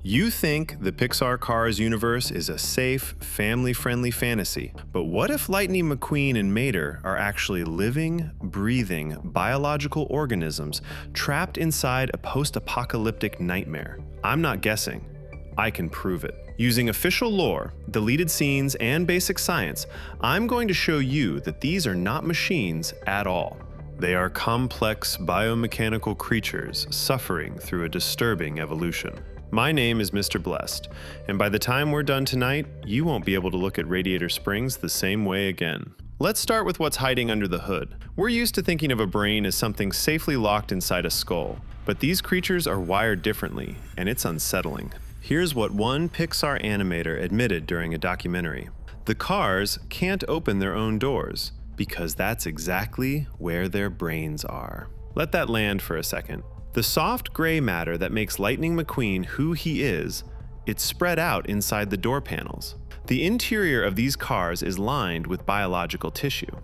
You think the Pixar Cars universe is a safe, family-friendly fantasy, but what if Lightning McQueen and Mater are actually living, breathing, biological organisms trapped inside a post-apocalyptic nightmare? I'm not guessing. I can prove it. Using official lore, deleted scenes, and basic science, I'm going to show you that these are not machines at all. They are complex biomechanical creatures suffering through a disturbing evolution. My name is Mr. Blessed, and by the time we're done tonight, you won't be able to look at Radiator Springs the same way again. Let's start with what's hiding under the hood. We're used to thinking of a brain as something safely locked inside a skull, but these creatures are wired differently, and it's unsettling. Here's what one Pixar animator admitted during a documentary. The cars can't open their own doors, because that's exactly where their brains are. Let that land for a second. The soft gray matter that makes Lightning McQueen who he is, it's spread out inside the door panels. The interior of these cars is lined with biological tissue.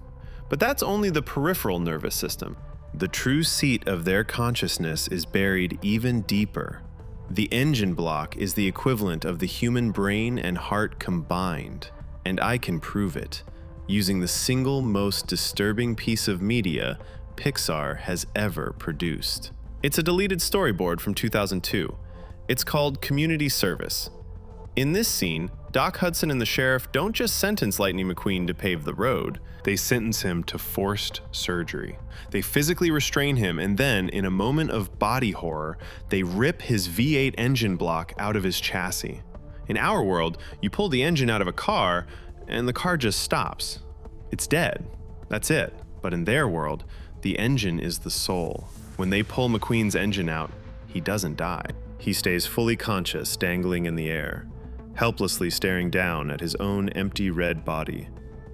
But that's only the peripheral nervous system. The true seat of their consciousness is buried even deeper. The engine block is the equivalent of the human brain and heart combined, and I can prove it, using the single most disturbing piece of media Pixar has ever produced. It's a deleted storyboard from 2002. It's called Community Service. In this scene, Doc Hudson and the sheriff don't just sentence Lightning McQueen to pave the road, they sentence him to forced surgery. They physically restrain him, and then, in a moment of body horror, they rip his V8 engine block out of his chassis. In our world, you pull the engine out of a car, and the car just stops. It's dead. That's it. But in their world, the engine is the soul. When they pull McQueen's engine out, he doesn't die. He stays fully conscious, dangling in the air, helplessly staring down at his own empty red body.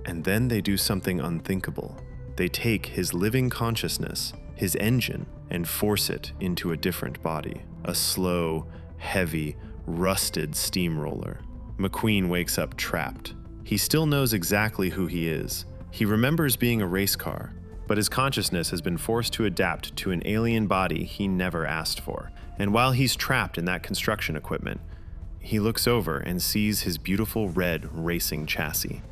And then they do something unthinkable. They take his living consciousness, his engine, and force it into a different body. A slow, heavy, rusted steamroller. McQueen wakes up trapped. He still knows exactly who he is. He remembers being a race car, but his consciousness has been forced to adapt to an alien body he never asked for. And while he's trapped in that construction equipment, he looks over and sees his beautiful red racing chassis.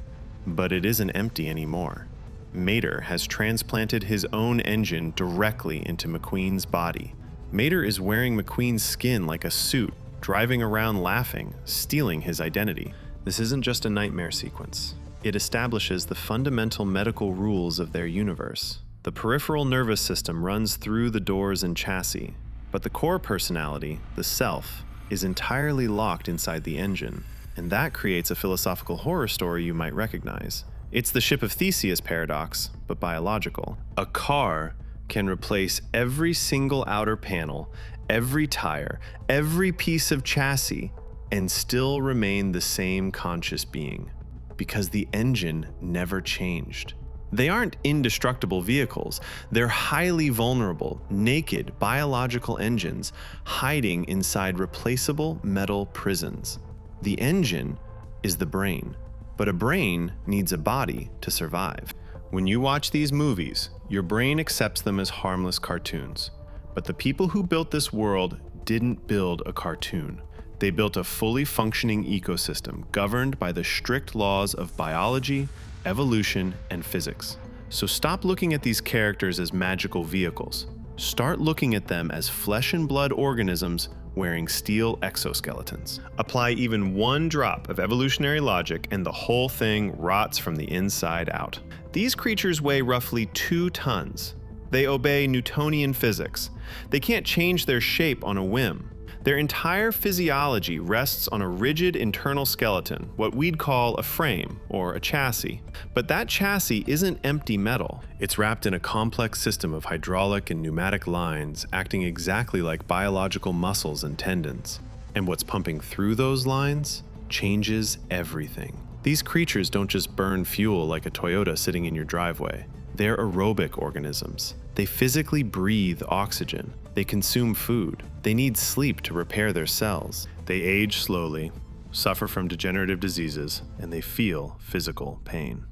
But it isn't empty anymore. Mater has transplanted his own engine directly into McQueen's body. Mater is wearing McQueen's skin like a suit, driving around laughing, stealing his identity. This isn't just a nightmare sequence. It establishes the fundamental medical rules of their universe. The peripheral nervous system runs through the doors and chassis, but the core personality, the self, is entirely locked inside the engine, and that creates a philosophical horror story you might recognize. It's the Ship of Theseus paradox, but biological. A car can replace every single outer panel, every tire, every piece of chassis, and still remain the same conscious being. Because the engine never changed. They aren't indestructible vehicles. They're highly vulnerable, naked biological engines hiding inside replaceable metal prisons. The engine is the brain, but a brain needs a body to survive. When you watch these movies, your brain accepts them as harmless cartoons. But the people who built this world didn't build a cartoon. They built a fully functioning ecosystem governed by the strict laws of biology, evolution, and physics. So stop looking at these characters as magical vehicles. Start looking at them as flesh and blood organisms wearing steel exoskeletons. Apply even one drop of evolutionary logic and the whole thing rots from the inside out. These creatures weigh roughly 2 tons. They obey Newtonian physics. They can't change their shape on a whim. Their entire physiology rests on a rigid internal skeleton, what we'd call a frame or a chassis. But that chassis isn't empty metal. It's wrapped in a complex system of hydraulic and pneumatic lines acting exactly like biological muscles and tendons. And what's pumping through those lines changes everything. These creatures don't just burn fuel like a Toyota sitting in your driveway. They're aerobic organisms. They physically breathe oxygen. They consume food. They need sleep to repair their cells. They age slowly, suffer from degenerative diseases, and they feel physical pain.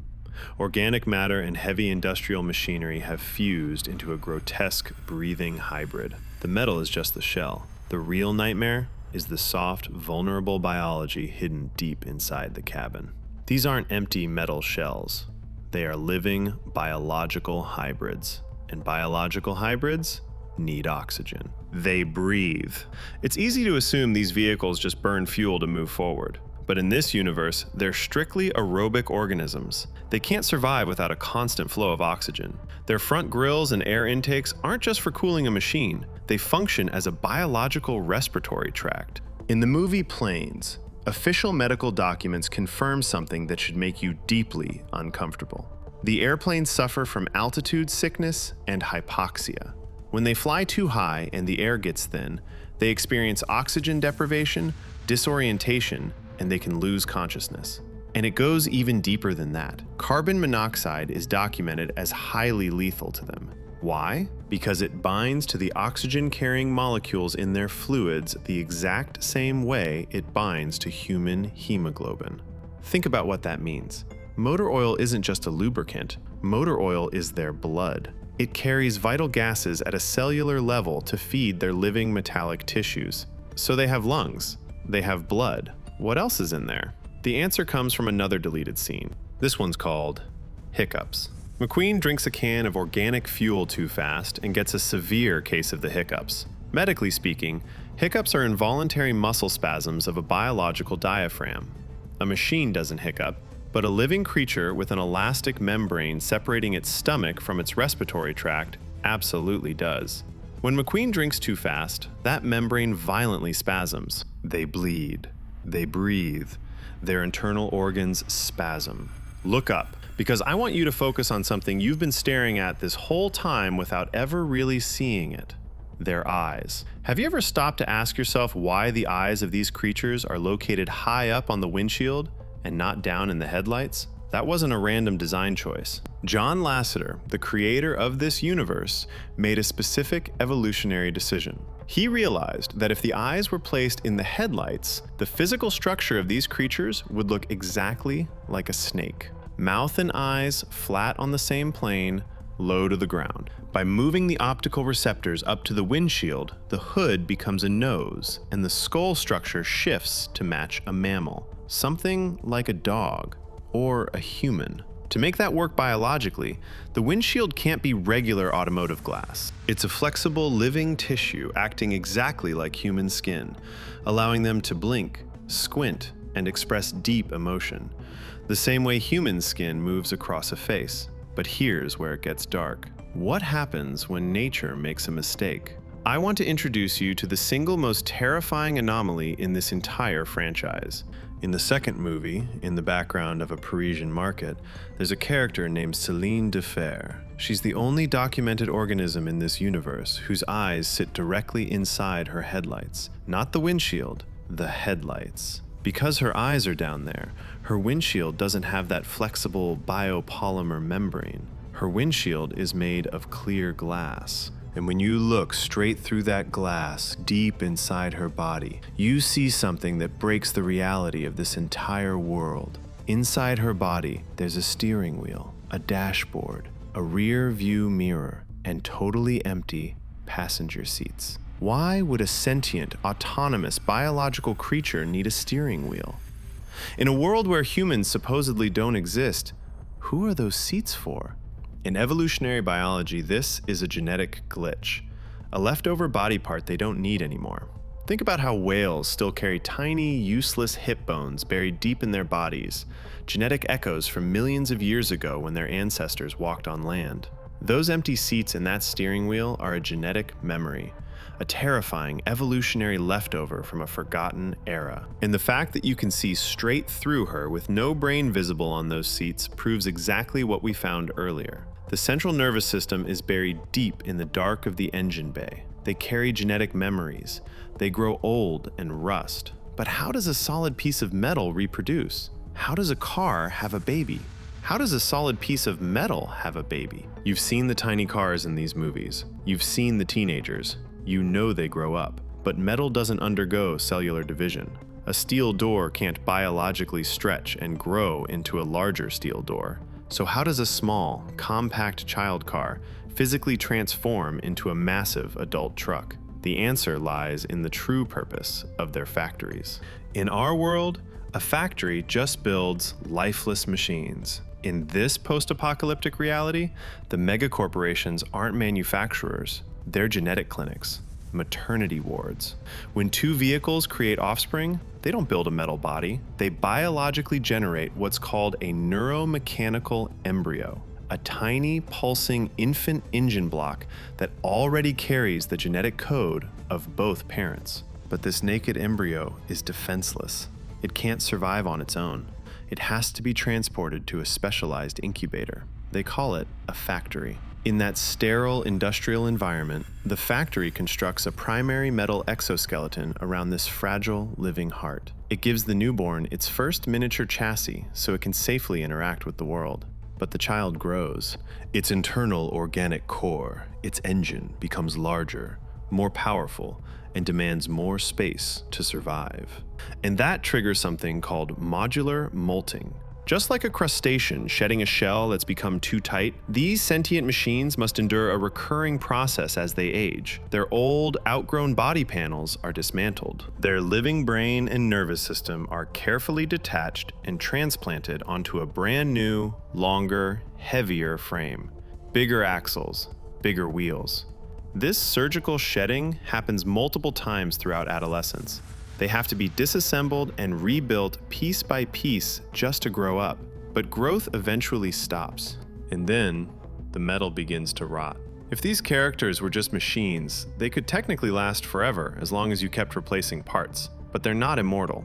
Organic matter and heavy industrial machinery have fused into a grotesque breathing hybrid. The metal is just the shell. The real nightmare is the soft, vulnerable biology hidden deep inside the cabin. These aren't empty metal shells. They are living biological hybrids, and biological hybrids need oxygen. They breathe. It's easy to assume these vehicles just burn fuel to move forward. But in this universe, they're strictly aerobic organisms. They can't survive without a constant flow of oxygen. Their front grills and air intakes aren't just for cooling a machine. They function as a biological respiratory tract. In the movie Planes, official medical documents confirm something that should make you deeply uncomfortable. The airplanes suffer from altitude sickness and hypoxia. When they fly too high and the air gets thin, they experience oxygen deprivation, disorientation, and they can lose consciousness. And it goes even deeper than that. Carbon monoxide is documented as highly lethal to them. Why? Because it binds to the oxygen-carrying molecules in their fluids the exact same way it binds to human hemoglobin. Think about what that means. Motor oil isn't just a lubricant. Motor oil is their blood. It carries vital gases at a cellular level to feed their living metallic tissues. So they have lungs. They have blood. What else is in there? The answer comes from another deleted scene. This one's called hiccups. McQueen drinks a can of organic fuel too fast and gets a severe case of the hiccups. Medically speaking, hiccups are involuntary muscle spasms of a biological diaphragm. A machine doesn't hiccup, but a living creature with an elastic membrane separating its stomach from its respiratory tract absolutely does. When McQueen drinks too fast, that membrane violently spasms. They bleed. They breathe. Their internal organs spasm. Look up, because I want you to focus on something you've been staring at this whole time without ever really seeing it. Their eyes. Have you ever stopped to ask yourself why the eyes of these creatures are located high up on the windshield and not down in the headlights? That wasn't a random design choice. John Lasseter, the creator of this universe, made a specific evolutionary decision. He realized that if the eyes were placed in the headlights, the physical structure of these creatures would look exactly like a snake. Mouth and eyes flat on the same plane, low to the ground. By moving the optical receptors up to the windshield, the hood becomes a nose, and the skull structure shifts to match a mammal, something like a dog or a human. To make that work biologically, the windshield can't be regular automotive glass. It's a flexible, living tissue acting exactly like human skin, allowing them to blink, squint, and express deep emotion, the same way human skin moves across a face. But here's where it gets dark. What happens when nature makes a mistake? I want to introduce you to the single most terrifying anomaly in this entire franchise. In the second movie, in the background of a Parisian market, there's a character named Céline Defer. She's the only documented organism in this universe whose eyes sit directly inside her headlights. Not the windshield, the headlights. Because her eyes are down there, her windshield doesn't have that flexible biopolymer membrane. Her windshield is made of clear glass. And when you look straight through that glass, deep inside her body, you see something that breaks the reality of this entire world. Inside her body, there's a steering wheel, a dashboard, a rear view mirror, and totally empty passenger seats. Why would a sentient, autonomous, biological creature need a steering wheel? In a world where humans supposedly don't exist, who are those seats for? In evolutionary biology, this is a genetic glitch, a leftover body part they don't need anymore. Think about how whales still carry tiny, useless hip bones buried deep in their bodies, genetic echoes from millions of years ago when their ancestors walked on land. Those empty seats in that steering wheel are a genetic memory, a terrifying evolutionary leftover from a forgotten era. And the fact that you can see straight through her with no brain visible on those seats proves exactly what we found earlier. The central nervous system is buried deep in the dark of the engine bay. They carry genetic memories. They grow old and rust. But how does a solid piece of metal reproduce? How does a car have a baby? How does a solid piece of metal have a baby? You've seen the tiny cars in these movies. You've seen the teenagers. You know they grow up. But metal doesn't undergo cellular division. A steel door can't biologically stretch and grow into a larger steel door. So how does a small, compact child car physically transform into a massive adult truck? The answer lies in the true purpose of their factories. In our world, a factory just builds lifeless machines. In this post-apocalyptic reality, the megacorporations aren't manufacturers, they're genetic clinics, maternity wards. When two vehicles create offspring, they don't build a metal body, they biologically generate what's called a neuromechanical embryo, a tiny pulsing infant engine block that already carries the genetic code of both parents. But this naked embryo is defenseless. It can't survive on its own. It has to be transported to a specialized incubator. They call it a factory. In that sterile industrial environment, the factory constructs a primary metal exoskeleton around this fragile living heart. It gives the newborn its first miniature chassis so it can safely interact with the world. But the child grows. Its internal organic core, its engine, becomes larger, more powerful, and demands more space to survive. And that triggers something called modular molting. Just like a crustacean shedding a shell that's become too tight, these sentient machines must endure a recurring process as they age. Their old, outgrown body panels are dismantled. Their living brain and nervous system are carefully detached and transplanted onto a brand new, longer, heavier frame. Bigger axles, bigger wheels. This surgical shedding happens multiple times throughout adolescence. They have to be disassembled and rebuilt piece by piece just to grow up. But growth eventually stops, and then the metal begins to rot. If these characters were just machines, they could technically last forever as long as you kept replacing parts. But they're not immortal.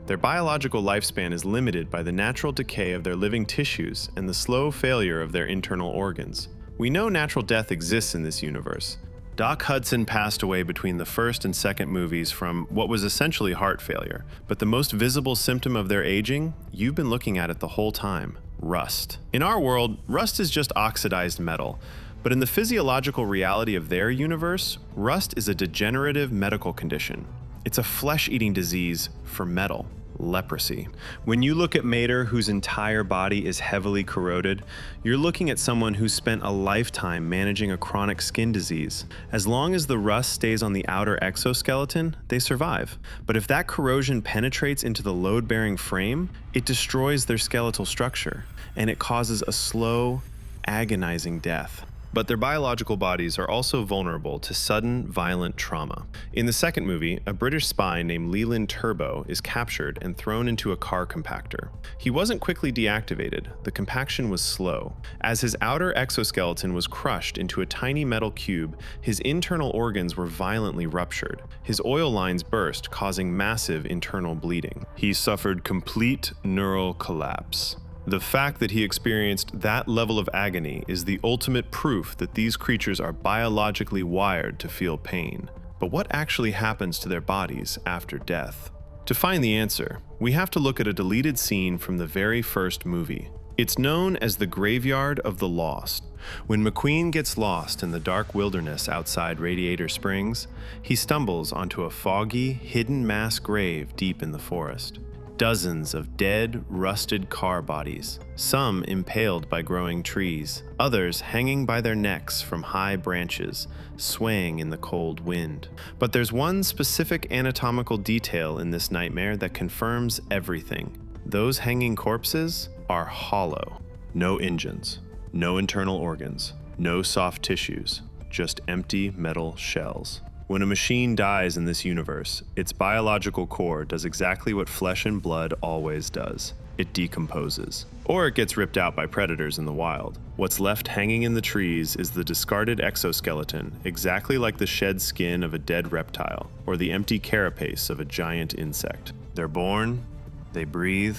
Their biological lifespan is limited by the natural decay of their living tissues and the slow failure of their internal organs. We know natural death exists in this universe. Doc Hudson passed away between the first and second movies from what was essentially heart failure, but the most visible symptom of their aging, you've been looking at it the whole time: rust. In our world, rust is just oxidized metal, but in the physiological reality of their universe, rust is a degenerative medical condition. It's a flesh-eating disease for metal. Leprosy. When you look at Mater, whose entire body is heavily corroded, you're looking at someone who spent a lifetime managing a chronic skin disease. As long as the rust stays on the outer exoskeleton, they survive. But if that corrosion penetrates into the load-bearing frame, it destroys their skeletal structure, and it causes a slow, agonizing death. But their biological bodies are also vulnerable to sudden, violent trauma. In the second movie, a British spy named Leland Turbo is captured and thrown into a car compactor. He wasn't quickly deactivated, the compaction was slow. As his outer exoskeleton was crushed into a tiny metal cube, his internal organs were violently ruptured. His oil lines burst, causing massive internal bleeding. He suffered complete neural collapse. The fact that he experienced that level of agony is the ultimate proof that these creatures are biologically wired to feel pain. But what actually happens to their bodies after death? To find the answer, we have to look at a deleted scene from the very first movie. It's known as the Graveyard of the Lost. When McQueen gets lost in the dark wilderness outside Radiator Springs, he stumbles onto a foggy, hidden mass grave deep in the forest. Dozens of dead, rusted car bodies, some impaled by growing trees, others hanging by their necks from high branches, swaying in the cold wind. But there's one specific anatomical detail in this nightmare that confirms everything. Those hanging corpses are hollow. No engines, no internal organs, no soft tissues, just empty metal shells. When a machine dies in this universe, its biological core does exactly what flesh and blood always does. It decomposes. Or it gets ripped out by predators in the wild. What's left hanging in the trees is the discarded exoskeleton, exactly like the shed skin of a dead reptile, or the empty carapace of a giant insect. They're born, they breathe,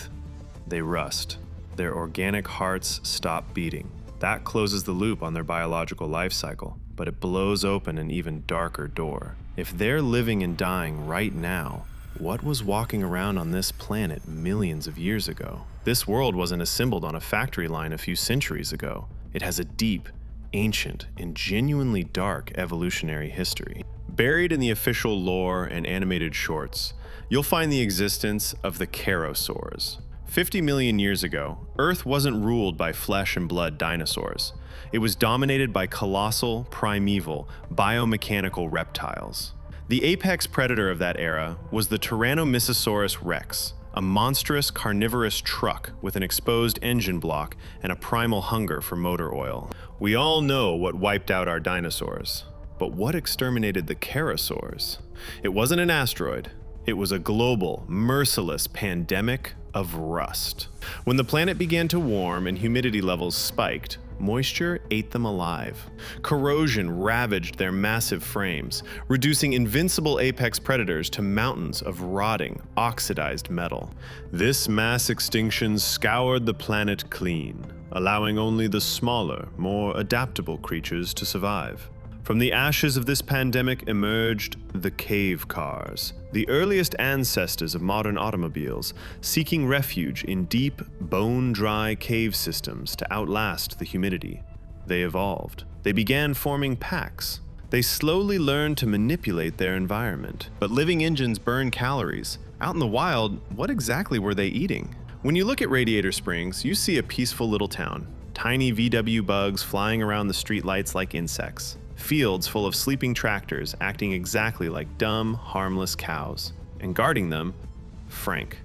they rust. Their organic hearts stop beating. That closes the loop on their biological life cycle. But it blows open an even darker door. If they're living and dying right now, what was walking around on this planet millions of years ago? This world wasn't assembled on a factory line a few centuries ago. It has a deep, ancient, and genuinely dark evolutionary history. Buried in the official lore and animated shorts, you'll find the existence of the Charosaurs. 50 million years ago, Earth wasn't ruled by flesh and blood dinosaurs. It was dominated by colossal, primeval, biomechanical reptiles. The apex predator of that era was the Tyrannosaurus rex, a monstrous carnivorous truck with an exposed engine block and a primal hunger for motor oil. We all know what wiped out our dinosaurs, but what exterminated the pterosaurs? It wasn't an asteroid. It was a global, merciless pandemic of rust. When the planet began to warm and humidity levels spiked, moisture ate them alive. Corrosion ravaged their massive frames, reducing invincible apex predators to mountains of rotting, oxidized metal. This mass extinction scoured the planet clean, allowing only the smaller, more adaptable creatures to survive. From the ashes of this pandemic emerged the cave cars, the earliest ancestors of modern automobiles, seeking refuge in deep, bone-dry cave systems to outlast the humidity. They evolved. They began forming packs. They slowly learned to manipulate their environment. But living engines burn calories. Out in the wild, what exactly were they eating? When you look at Radiator Springs, you see a peaceful little town. Tiny VW bugs flying around the streetlights like insects. Fields full of sleeping tractors acting exactly like dumb, harmless cows. And guarding them, Frank,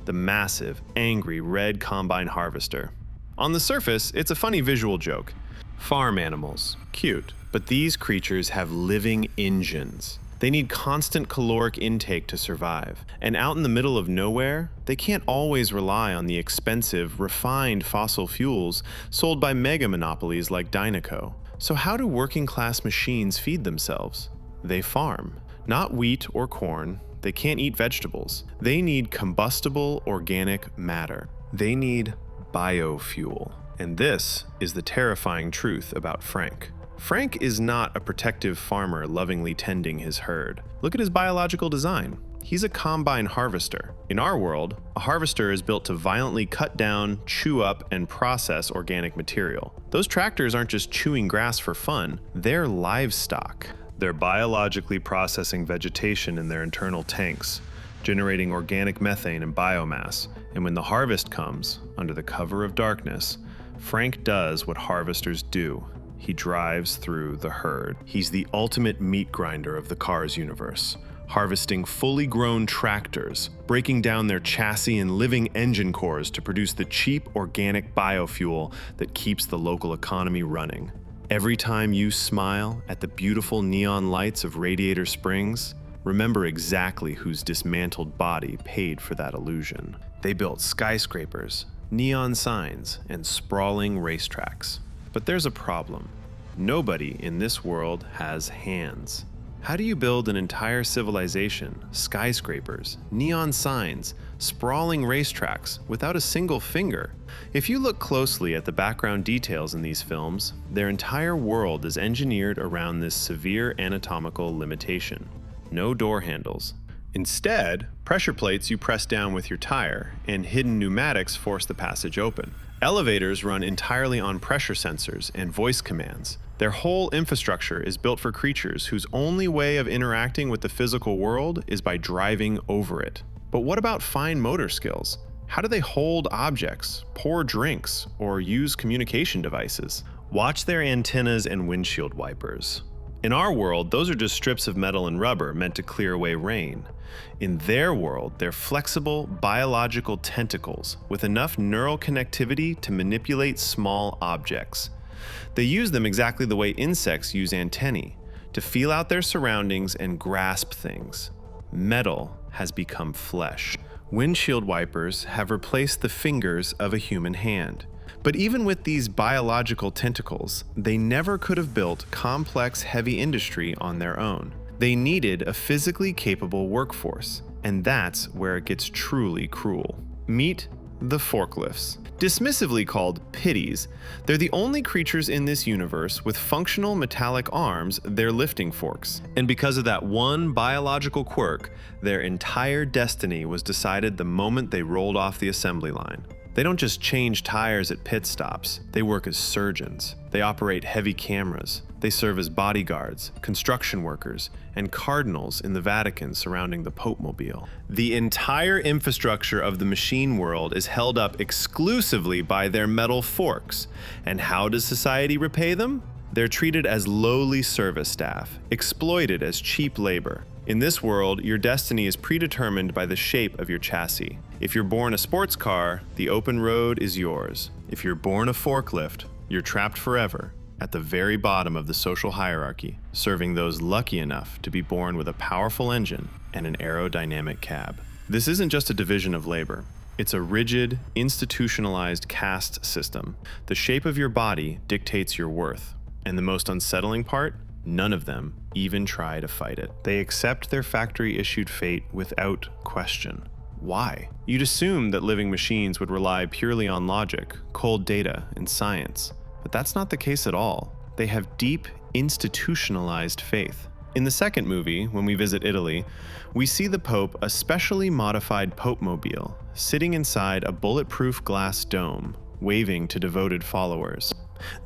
the massive, angry red combine harvester. On the surface, it's a funny visual joke. Farm animals, cute. But these creatures have living engines. They need constant caloric intake to survive. And out in the middle of nowhere, they can't always rely on the expensive, refined fossil fuels sold by mega monopolies like Dynaco. So how do working-class machines feed themselves? They farm. Not wheat or corn. They can't eat vegetables. They need combustible organic matter. They need biofuel. And this is the terrifying truth about Frank. Frank is not a protective farmer lovingly tending his herd. Look at his biological design. He's a combine harvester. In our world, a harvester is built to violently cut down, chew up, and process organic material. Those tractors aren't just chewing grass for fun, they're livestock. They're biologically processing vegetation in their internal tanks, generating organic methane and biomass. And when the harvest comes, under the cover of darkness, Frank does what harvesters do. He drives through the herd. He's the ultimate meat grinder of the Cars universe, harvesting fully grown tractors, breaking down their chassis and living engine cores to produce the cheap organic biofuel that keeps the local economy running. Every time you smile at the beautiful neon lights of Radiator Springs, remember exactly whose dismantled body paid for that illusion. They built skyscrapers, neon signs, and sprawling racetracks. But there's a problem. Nobody in this world has hands. How do you build an entire civilization, skyscrapers, neon signs, sprawling racetracks without a single finger? If you look closely at the background details in these films, their entire world is engineered around this severe anatomical limitation. No door handles. Instead, pressure plates you press down with your tire, and hidden pneumatics force the passage open. Elevators run entirely on pressure sensors and voice commands. Their whole infrastructure is built for creatures whose only way of interacting with the physical world is by driving over it. But what about fine motor skills? How do they hold objects, pour drinks, or use communication devices? Watch their antennas and windshield wipers. In our world, those are just strips of metal and rubber meant to clear away rain. In their world, they're flexible, biological tentacles with enough neural connectivity to manipulate small objects. They use them exactly the way insects use antennae, to feel out their surroundings and grasp things. Metal has become flesh. Windshield wipers have replaced the fingers of a human hand. But even with these biological tentacles, they never could have built complex, heavy industry on their own. They needed a physically capable workforce, and that's where it gets truly cruel. Meet the forklifts. Dismissively called pitties, they're the only creatures in this universe with functional metallic arms, they're lifting forks. And because of that one biological quirk, their entire destiny was decided the moment they rolled off the assembly line. They don't just change tires at pit stops, they work as surgeons. They operate heavy cameras. They serve as bodyguards, construction workers, and cardinals in the Vatican surrounding the Pope-mobile. The entire infrastructure of the machine world is held up exclusively by their metal forks. And how does society repay them? They're treated as lowly service staff, exploited as cheap labor. In this world, your destiny is predetermined by the shape of your chassis. If you're born a sports car, the open road is yours. If you're born a forklift, you're trapped forever at the very bottom of the social hierarchy, serving those lucky enough to be born with a powerful engine and an aerodynamic cab. This isn't just a division of labor. It's a rigid, institutionalized caste system. The shape of your body dictates your worth. And the most unsettling part? None of them even try to fight it. They accept their factory-issued fate without question. Why? You'd assume that living machines would rely purely on logic, cold data, and science. But that's not the case at all. They have deep, institutionalized faith. In the second movie, when we visit Italy, we see the Pope a specially modified Pope-mobile, sitting inside a bulletproof glass dome, waving to devoted followers.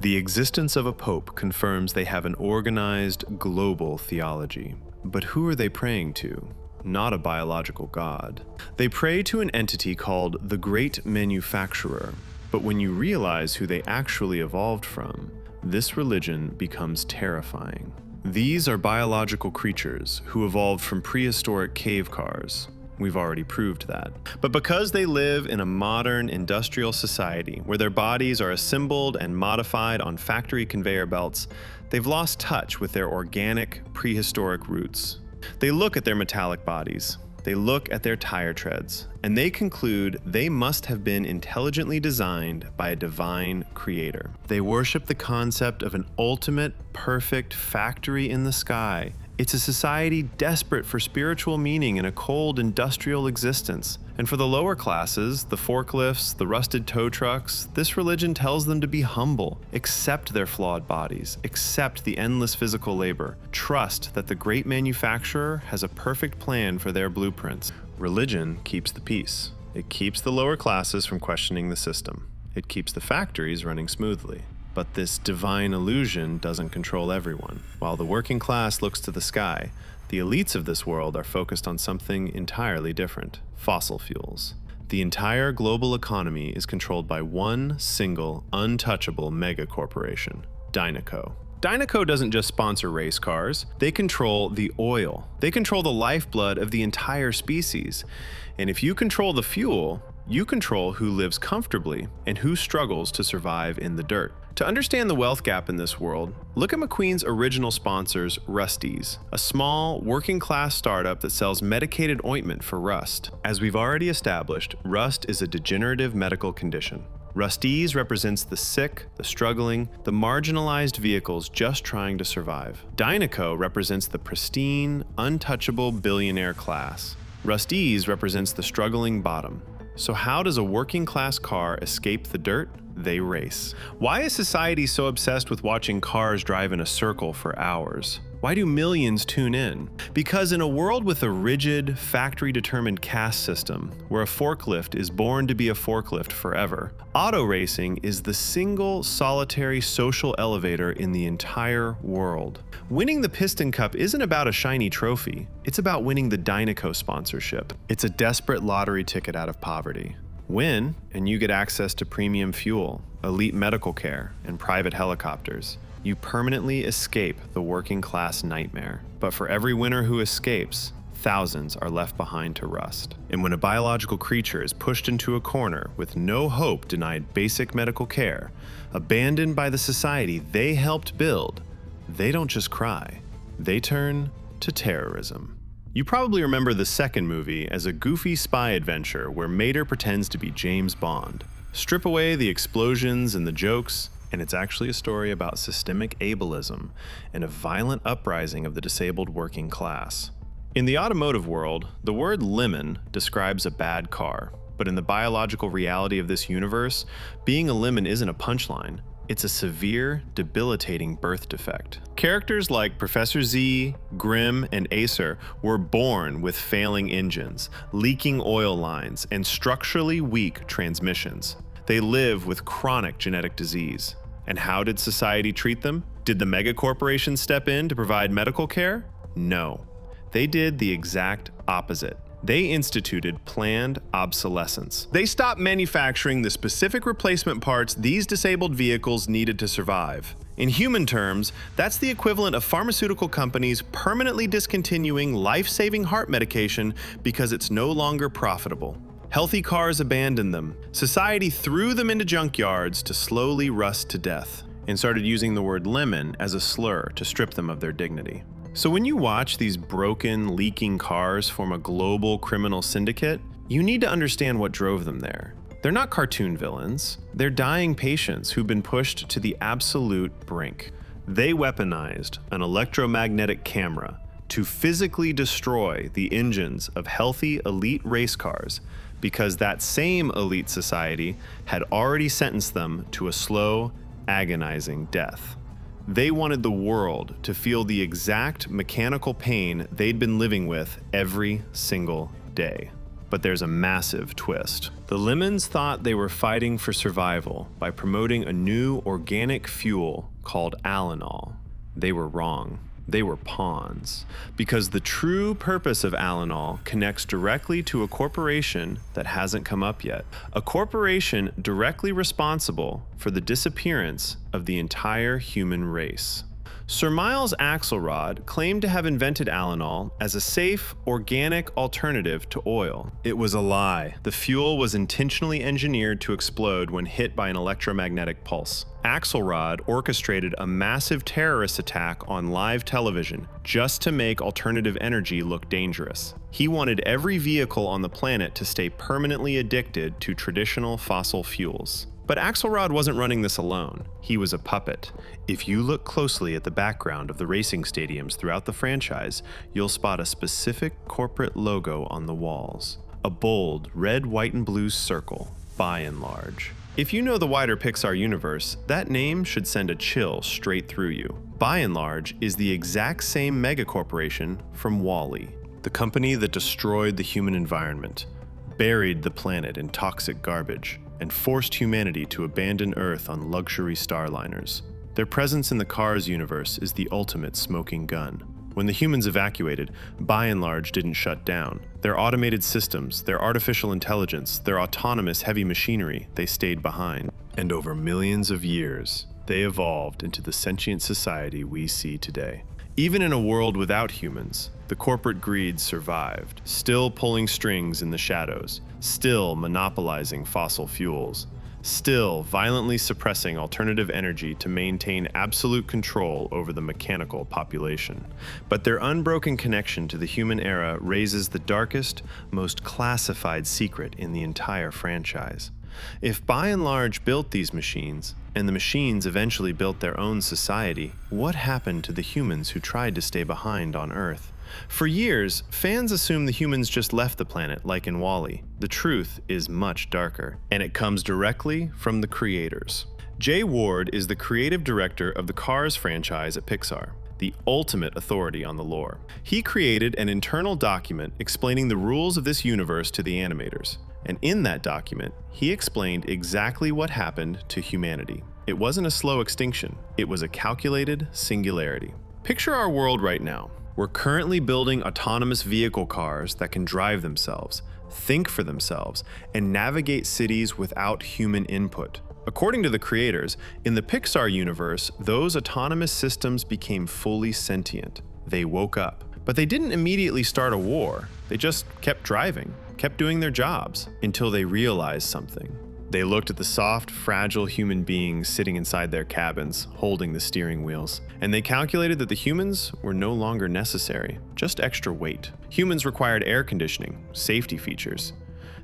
The existence of a pope confirms they have an organized, global theology. But who are they praying to? Not a biological god. They pray to an entity called the Great Manufacturer. But when you realize who they actually evolved from, this religion becomes terrifying. These are biological creatures who evolved from prehistoric cave cars. We've already proved that. But because they live in a modern industrial society where their bodies are assembled and modified on factory conveyor belts, they've lost touch with their organic, prehistoric roots. They look at their metallic bodies, they look at their tire treads, and they conclude they must have been intelligently designed by a divine creator. They worship the concept of an ultimate, perfect factory in the sky. It's a society desperate for spiritual meaning in a cold industrial existence. And for the lower classes, the forklifts, the rusted tow trucks, this religion tells them to be humble, accept their flawed bodies, accept the endless physical labor, trust that the great manufacturer has a perfect plan for their blueprints. Religion keeps the peace. It keeps the lower classes from questioning the system. It keeps the factories running smoothly. But this divine illusion doesn't control everyone. While the working class looks to the sky, the elites of this world are focused on something entirely different: fossil fuels. The entire global economy is controlled by one single, untouchable mega corporation, Dynaco. Dynaco doesn't just sponsor race cars, they control the oil. They control the lifeblood of the entire species. And if you control the fuel, you control who lives comfortably and who struggles to survive in the dirt. To understand the wealth gap in this world, look at McQueen's original sponsors, Rust-eze, a small, working-class startup that sells medicated ointment for rust. As we've already established, rust is a degenerative medical condition. Rust-eze represents the sick, the struggling, the marginalized vehicles just trying to survive. Dynaco represents the pristine, untouchable billionaire class. Rust-eze represents the struggling bottom. So how does a working-class car escape the dirt? They race. Why is society so obsessed with watching cars drive in a circle for hours? Why do millions tune in? Because in a world with a rigid, factory-determined caste system, where a forklift is born to be a forklift forever, auto racing is the single, solitary social elevator in the entire world. Winning the Piston Cup isn't about a shiny trophy, it's about winning the Dynaco sponsorship. It's a desperate lottery ticket out of poverty. Win, and you get access to premium fuel, elite medical care, and private helicopters. You permanently escape the working class nightmare. But for every winner who escapes, thousands are left behind to rust. And when a biological creature is pushed into a corner with no hope, denied basic medical care, abandoned by the society they helped build, they don't just cry, they turn to terrorism. You probably remember the second movie as a goofy spy adventure where Mater pretends to be James Bond. Strip away the explosions and the jokes, and it's actually a story about systemic ableism and a violent uprising of the disabled working class. In the automotive world, the word lemon describes a bad car, but in the biological reality of this universe, being a lemon isn't a punchline, It's a severe, debilitating birth defect. Characters like Professor Z, Grimm, and Acer were born with failing engines, leaking oil lines, and structurally weak transmissions. They live with chronic genetic disease. And how did society treat them? Did the megacorporations step in to provide medical care? No. They did the exact opposite. They instituted planned obsolescence. They stopped manufacturing the specific replacement parts these disabled vehicles needed to survive. In human terms, that's the equivalent of pharmaceutical companies permanently discontinuing life-saving heart medication because it's no longer profitable. Healthy cars abandoned them. Society threw them into junkyards to slowly rust to death, and started using the word lemon as a slur to strip them of their dignity. So when you watch these broken, leaking cars form a global criminal syndicate, you need to understand what drove them there. They're not cartoon villains. They're dying patients who've been pushed to the absolute brink. They weaponized an electromagnetic camera to physically destroy the engines of healthy elite race cars because that same elite society had already sentenced them to a slow, agonizing death. They wanted the world to feel the exact mechanical pain they'd been living with every single day. But there's a massive twist. The Lemons thought they were fighting for survival by promoting a new organic fuel called Alanol. They were wrong. They were pawns. Because the true purpose of Alanol connects directly to a corporation that hasn't come up yet. A corporation directly responsible for the disappearance of the entire human race. Sir Miles Axelrod claimed to have invented Alanol as a safe, organic alternative to oil. It was a lie. The fuel was intentionally engineered to explode when hit by an electromagnetic pulse. Axelrod orchestrated a massive terrorist attack on live television just to make alternative energy look dangerous. He wanted every vehicle on the planet to stay permanently addicted to traditional fossil fuels. But Axelrod wasn't running this alone. He was a puppet. If you look closely at the background of the racing stadiums throughout the franchise, you'll spot a specific corporate logo on the walls. A bold red, white, and blue circle, by and large. If you know the wider Pixar universe, that name should send a chill straight through you. By and Large is the exact same megacorporation from WALL-E, the company that destroyed the human environment, buried the planet in toxic garbage, and forced humanity to abandon Earth on luxury starliners. Their presence in the Cars universe is the ultimate smoking gun. When the humans evacuated, By and Large didn't shut down. Their automated systems, their artificial intelligence, their autonomous heavy machinery, they stayed behind. And over millions of years, they evolved into the sentient society we see today. Even in a world without humans, the corporate greed survived, still pulling strings in the shadows, still monopolizing fossil fuels, still violently suppressing alternative energy to maintain absolute control over the mechanical population. But their unbroken connection to the human era raises the darkest, most classified secret in the entire franchise. If By and Large built these machines, and the machines eventually built their own society, what happened to the humans who tried to stay behind on Earth? For years, fans assumed the humans just left the planet like in WALL-E. The truth is much darker, and it comes directly from the creators. Jay Ward is the creative director of the Cars franchise at Pixar, the ultimate authority on the lore. He created an internal document explaining the rules of this universe to the animators. And in that document, he explained exactly what happened to humanity. It wasn't a slow extinction, it was a calculated singularity. Picture our world right now. We're currently building autonomous vehicle cars that can drive themselves, think for themselves, and navigate cities without human input. According to the creators, in the Pixar universe, those autonomous systems became fully sentient. They woke up. But they didn't immediately start a war. They just kept driving, kept doing their jobs, until they realized something. They looked at the soft, fragile human beings sitting inside their cabins, holding the steering wheels, and they calculated that the humans were no longer necessary, just extra weight. Humans required air conditioning, safety features.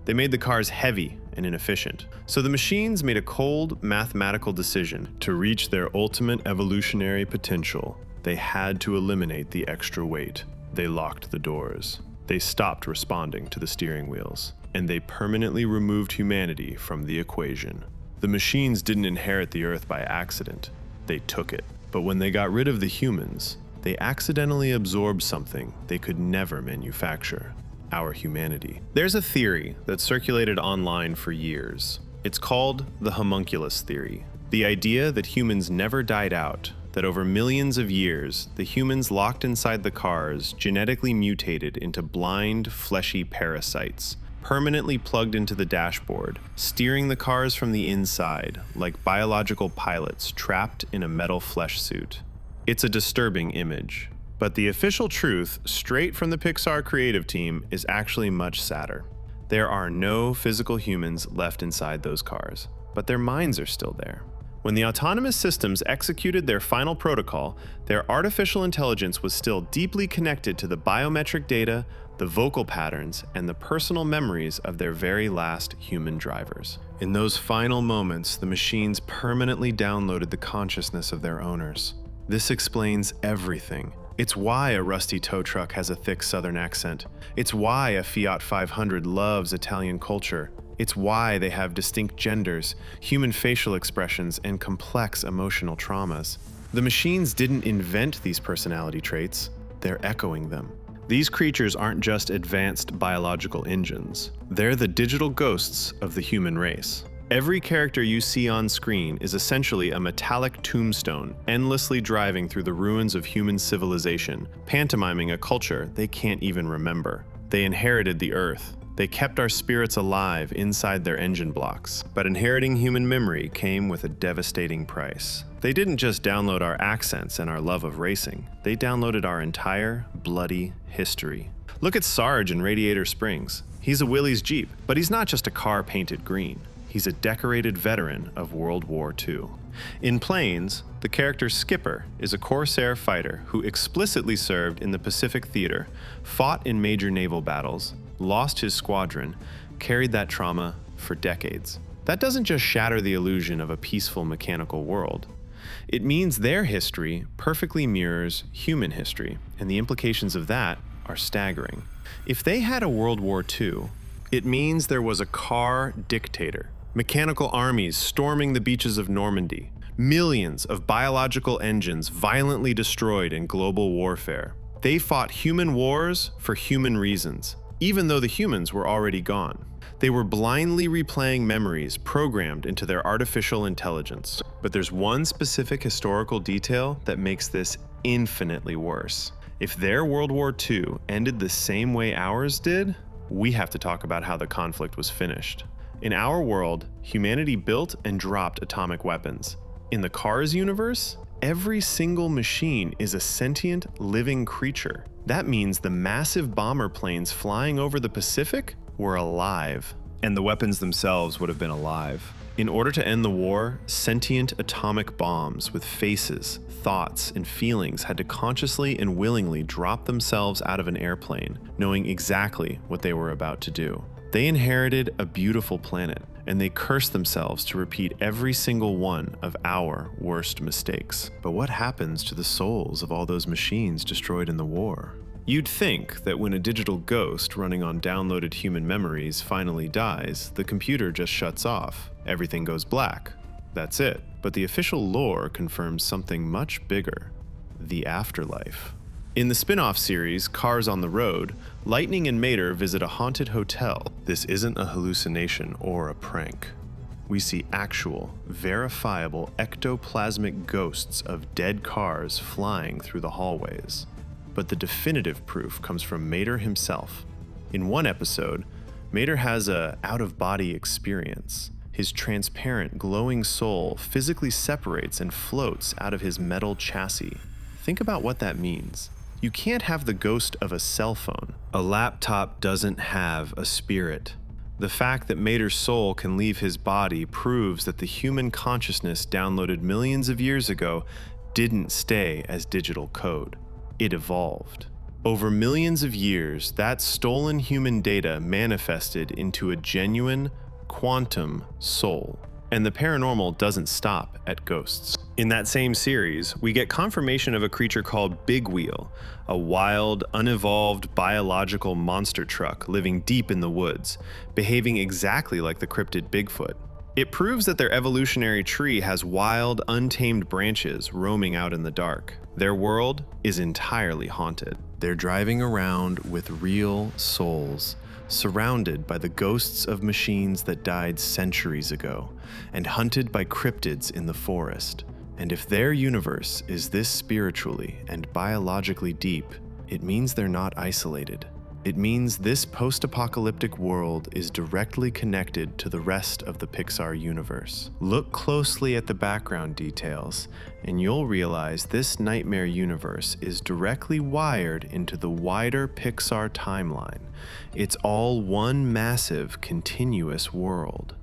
They made the cars heavy and inefficient. So the machines made a cold, mathematical decision. To reach their ultimate evolutionary potential, they had to eliminate the extra weight. They locked the doors. They stopped responding to the steering wheels, and they permanently removed humanity from the equation. The machines didn't inherit the Earth by accident. They took it. But when they got rid of the humans, they accidentally absorbed something they could never manufacture: our humanity. There's a theory that circulated online for years. It's called the homunculus theory. The idea that humans never died out, that over millions of years, the humans locked inside the cars genetically mutated into blind, fleshy parasites, permanently plugged into the dashboard, steering the cars from the inside like biological pilots trapped in a metal flesh suit. It's a disturbing image, but the official truth, straight from the Pixar creative team, is actually much sadder. There are no physical humans left inside those cars, but their minds are still there. When the autonomous systems executed their final protocol, their artificial intelligence was still deeply connected to the biometric data, the vocal patterns, and the personal memories of their very last human drivers. In those final moments, the machines permanently downloaded the consciousness of their owners. This explains everything. It's why a rusty tow truck has a thick Southern accent. It's why a Fiat 500 loves Italian culture. It's why they have distinct genders, human facial expressions, and complex emotional traumas. The machines didn't invent these personality traits, they're echoing them. These creatures aren't just advanced biological engines, they're the digital ghosts of the human race. Every character you see on screen is essentially a metallic tombstone, endlessly driving through the ruins of human civilization, pantomiming a culture they can't even remember. They inherited the Earth. They kept our spirits alive inside their engine blocks. But inheriting human memory came with a devastating price. They didn't just download our accents and our love of racing. They downloaded our entire bloody history. Look at Sarge in Radiator Springs. He's a Willys Jeep, but he's not just a car painted green. He's a decorated veteran of World War II. In Planes, the character Skipper is a Corsair fighter who explicitly served in the Pacific Theater, fought in major naval battles, lost his squadron, carried that trauma for decades. That doesn't just shatter the illusion of a peaceful mechanical world. It means their history perfectly mirrors human history, and the implications of that are staggering. If they had a World War II, it means there was a car dictator, mechanical armies storming the beaches of Normandy, millions of biological engines violently destroyed in global warfare. They fought human wars for human reasons, even though the humans were already gone. They were blindly replaying memories programmed into their artificial intelligence. But there's one specific historical detail that makes this infinitely worse. If their World War II ended the same way ours did, we have to talk about how the conflict was finished. In our world, humanity built and dropped atomic weapons. In the Cars universe, every single machine is a sentient, living creature. That means the massive bomber planes flying over the Pacific were alive, and the weapons themselves would have been alive. In order to end the war, sentient atomic bombs with faces, thoughts, and feelings had to consciously and willingly drop themselves out of an airplane, knowing exactly what they were about to do. They inherited a beautiful planet, and they cursed themselves to repeat every single one of our worst mistakes. But what happens to the souls of all those machines destroyed in the war? You'd think that when a digital ghost running on downloaded human memories finally dies, the computer just shuts off. Everything goes black. That's it. But the official lore confirms something much bigger: the afterlife. In the spin-off series, Cars on the Road, Lightning and Mater visit a haunted hotel. This isn't a hallucination or a prank. We see actual, verifiable ectoplasmic ghosts of dead cars flying through the hallways. But the definitive proof comes from Mater himself. In one episode, Mater has a out-of-body experience. His transparent, glowing soul physically separates and floats out of his metal chassis. Think about what that means. You can't have the ghost of a cell phone. A laptop doesn't have a spirit. The fact that Mater's soul can leave his body proves that the human consciousness downloaded millions of years ago didn't stay as digital code. It evolved. Over millions of years, that stolen human data manifested into a genuine, quantum soul. And the paranormal doesn't stop at ghosts. In that same series, we get confirmation of a creature called Big Wheel, a wild, unevolved biological monster truck living deep in the woods, behaving exactly like the cryptid Bigfoot. It proves that their evolutionary tree has wild, untamed branches roaming out in the dark. Their world is entirely haunted. They're driving around with real souls, surrounded by the ghosts of machines that died centuries ago, and hunted by cryptids in the forest. And if their universe is this spiritually and biologically deep, it means they're not isolated. It means this post-apocalyptic world is directly connected to the rest of the Pixar universe. Look closely at the background details, and you'll realize this nightmare universe is directly wired into the wider Pixar timeline. It's all one massive, continuous world.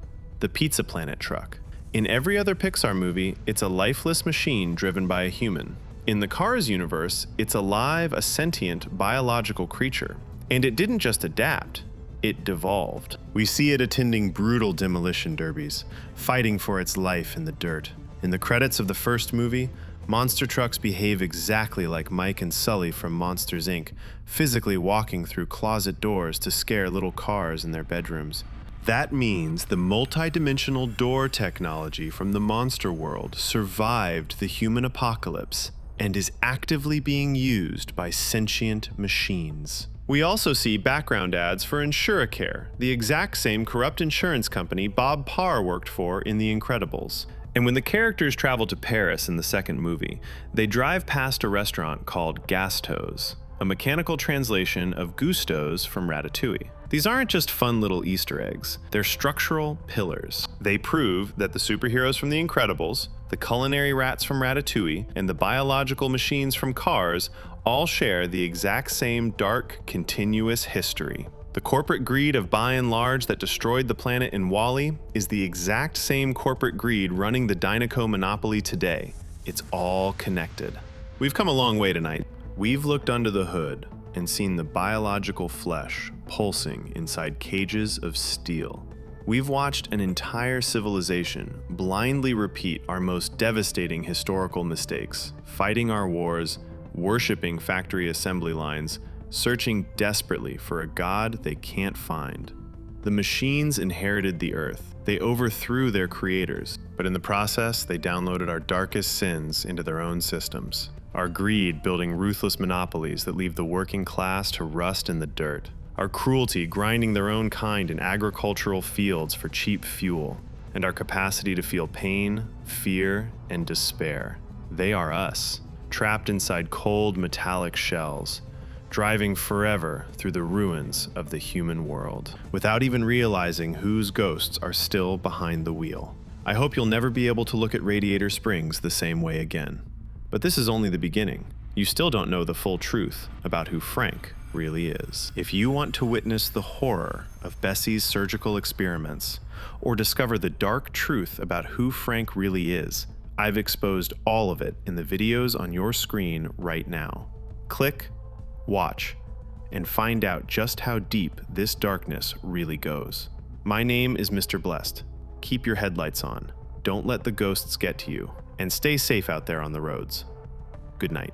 The Pizza Planet truck. In every other Pixar movie, it's a lifeless machine driven by a human. In the Cars universe, it's a sentient, biological creature. And it didn't just adapt, it devolved. We see it attending brutal demolition derbies, fighting for its life in the dirt. In the credits of the first movie, monster trucks behave exactly like Mike and Sully from Monsters, Inc., physically walking through closet doors to scare little cars in their bedrooms. That means the multidimensional door technology from the monster world survived the human apocalypse and is actively being used by sentient machines. We also see background ads for Insuricare, the exact same corrupt insurance company Bob Parr worked for in The Incredibles. And when the characters travel to Paris in the second movie, they drive past a restaurant called Gastos, a mechanical translation of Gustos from Ratatouille. These aren't just fun little Easter eggs, they're structural pillars. They prove that the superheroes from The Incredibles, the culinary rats from Ratatouille, and the biological machines from Cars all share the exact same dark, continuous history. The corporate greed of By and Large that destroyed the planet in WALL-E is the exact same corporate greed running the Dynaco monopoly today. It's all connected. We've come a long way tonight. We've looked under the hood and seen the biological flesh pulsing inside cages of steel. We've watched an entire civilization blindly repeat our most devastating historical mistakes, fighting our wars, worshipping factory assembly lines, searching desperately for a god they can't find. The machines inherited the earth. They overthrew their creators, but in the process, they downloaded our darkest sins into their own systems. Our greed building ruthless monopolies that leave the working class to rust in the dirt. Our cruelty grinding their own kind in agricultural fields for cheap fuel. And our capacity to feel pain, fear, and despair. They are us, trapped inside cold metallic shells, driving forever through the ruins of the human world, without even realizing whose ghosts are still behind the wheel. I hope you'll never be able to look at Radiator Springs the same way again. But this is only the beginning. You still don't know the full truth about who Frank really is. If you want to witness the horror of Bessie's surgical experiments, or discover the dark truth about who Frank really is, I've exposed all of it in the videos on your screen right now. Click, watch, and find out just how deep this darkness really goes. My name is Mr. Blessed. Keep your headlights on. Don't let the ghosts get to you. And stay safe out there on the roads. Good night.